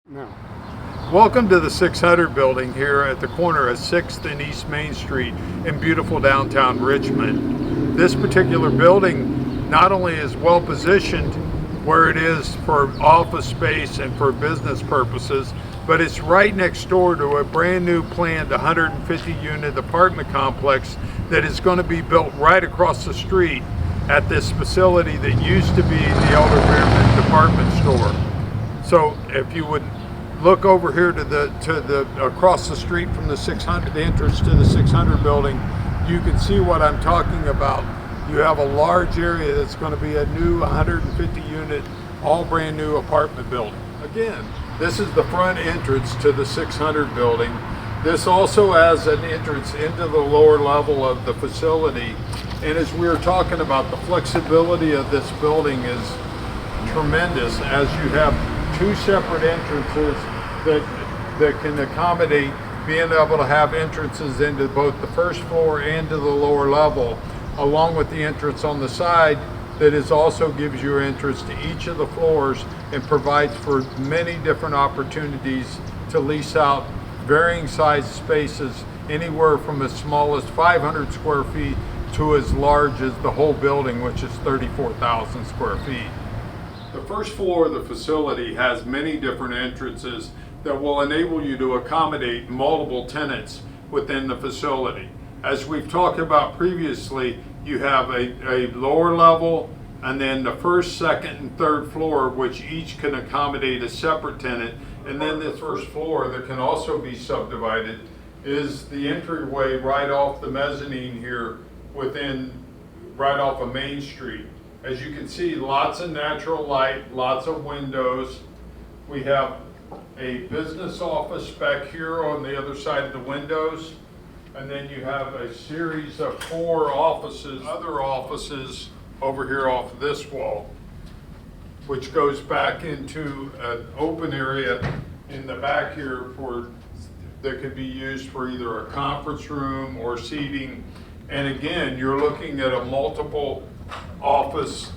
No. Welcome to the 600 building here at the corner of 6th and East Main Street in beautiful downtown Richmond. This particular building not only is well positioned where it is for office space and for business purposes, but it's right next door to a brand new planned 150 unit apartment complex that is going to be built right across the street at this facility that used to be the Elder department store. So if you would look over here to the across the street from the 600, the entrance to the 600 building, you can see what I'm talking about. You have a large area that's going to be a new 150 unit, all brand new apartment building. Again, this is the front entrance to the 600 building. This also has an entrance into the lower level of the facility. And as we were talking about, the flexibility of this building is tremendous, as you have two separate entrances that can accommodate being able to have entrances into both the first floor and to the lower level, along with the entrance on the side that is also gives you entrance to each of the floors and provides for many different opportunities to lease out varying size spaces, anywhere from as small as 500 square feet to as large as the whole building, which is 34,000 square feet. The first floor of the facility has many different entrances that will enable you to accommodate multiple tenants within the facility. As we've talked about previously, you have a lower level and then the first, second, and third floor, which each can accommodate a separate tenant. And then this first floor that can also be subdivided is the entryway right off the mezzanine here right off of Main Street. As you can see, lots of natural light, lots of windows. We have a business office back here on the other side of the windows. And then you have a series of 4 offices, other offices over here off of this wall, which goes back into an open area in the back here that could be used for either a conference room or seating. And again, you're looking at a multiple office,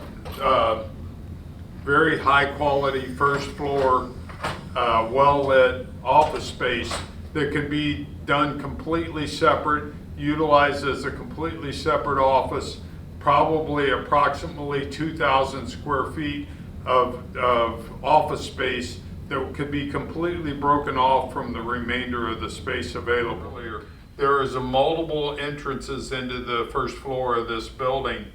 very high quality first floor, well lit office space that can be done completely separate, utilized as a completely separate office, probably approximately 2,000 square feet of office space that could be completely broken off from the remainder of the space available here. There is multiple entrances into the first floor of this building.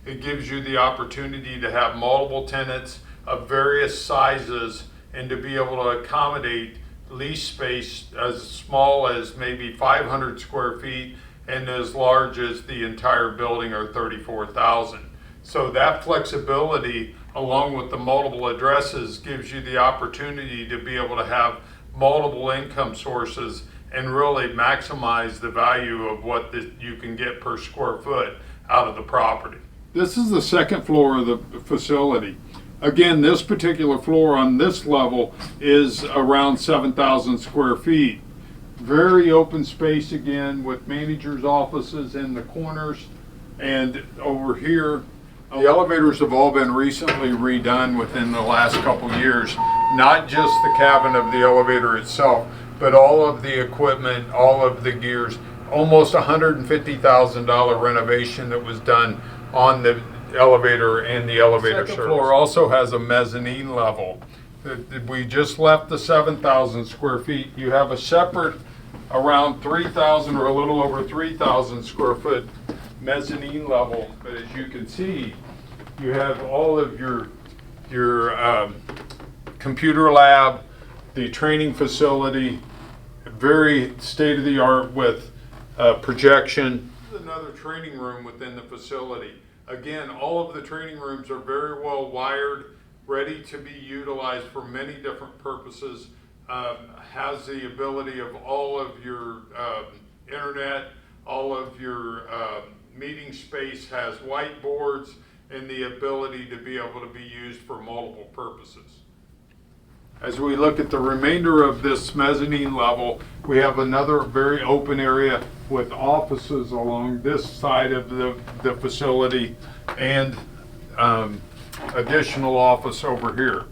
It gives you the opportunity to have multiple tenants of various sizes and to be able to accommodate lease space as small as maybe 500 square feet and as large as the entire building, or 34,000. So that flexibility, along with the multiple addresses, gives you the opportunity to be able to have multiple income sources and really maximize the value of what you can get per square foot out of the property. This is the second floor of the facility. Again, this particular floor on this level is around 7,000 square feet. Very open space again, with managers' offices in the corners. And over here, the elevators have all been recently redone within the last couple years. Not just the cabin of the elevator itself, but all of the equipment, all of the gears. Almost $150,000 renovation that was done on the elevator and the elevator service. The floor also has a mezzanine level. We just left the 7,000 square feet. You have a separate around 3,000 or a little over 3,000 square foot mezzanine level. But as you can see, you have all of your computer lab, the training facility, very state-of-the-art with projection. This is another training room within the facility. Again, all of the training rooms are very well wired, ready to be utilized for many different purposes. Has the ability of all of your internet, all of your meeting space, has whiteboards, and the ability to be able to be used for multiple purposes. As we look at the remainder of this mezzanine level, we have another very open area with offices along this side of the facility and additional office over here.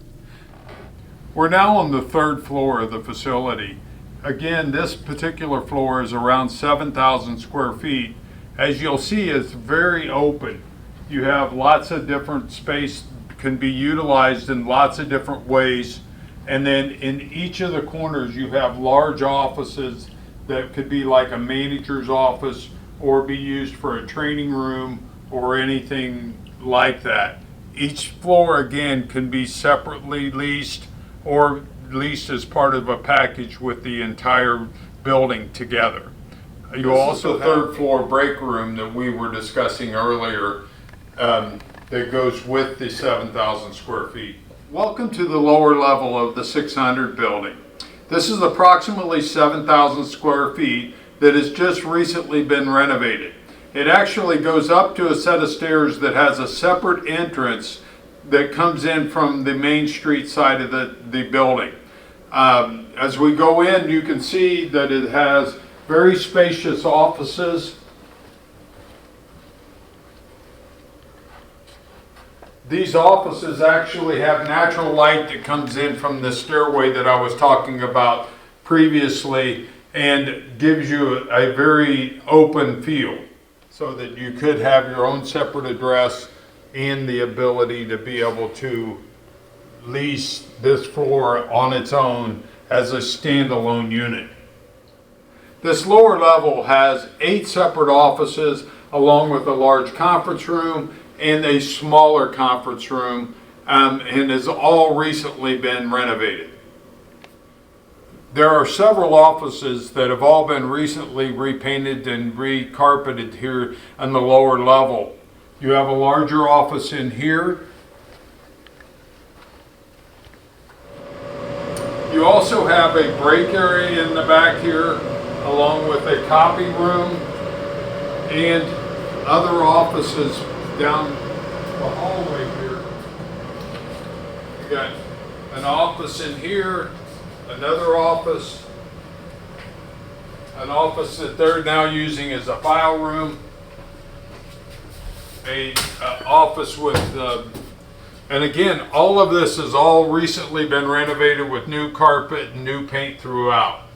We're now on the third floor of the facility. Again, this particular floor is around 7,000 square feet. As you'll see, it's very open. You have lots of different space, can be utilized in lots of different ways. And then in each of the corners, you have large offices that could be like a manager's office or be used for a training room or anything like that. Each floor, again, can be separately leased or leased as part of a package with the entire building together. You also have the third floor break room that we were discussing earlier that goes with the 7,000 square feet. Welcome to the lower level of the 600 building. This is approximately 7,000 square feet that has just recently been renovated. It actually goes up to a set of stairs that has a separate entrance that comes in from the main street side of the building. As we go in, you can see that it has very spacious offices. These offices actually have natural light that comes in from the stairway that I was talking about previously and gives you a very open feel so that you could have your own separate address and the ability to be able to lease this floor on its own as a standalone unit. This lower level has 8 separate offices along with a large conference room and a smaller conference room and has all recently been renovated. There are several offices that have all been recently repainted and recarpeted here on the lower level. You have a larger office in here. You also have a break area in the back here, along with a copy room and other offices down the hallway here. You got an office in here, another office, an office that they're now using as a file room, a office with, and again, all of this has all recently been renovated with new carpet and new paint throughout.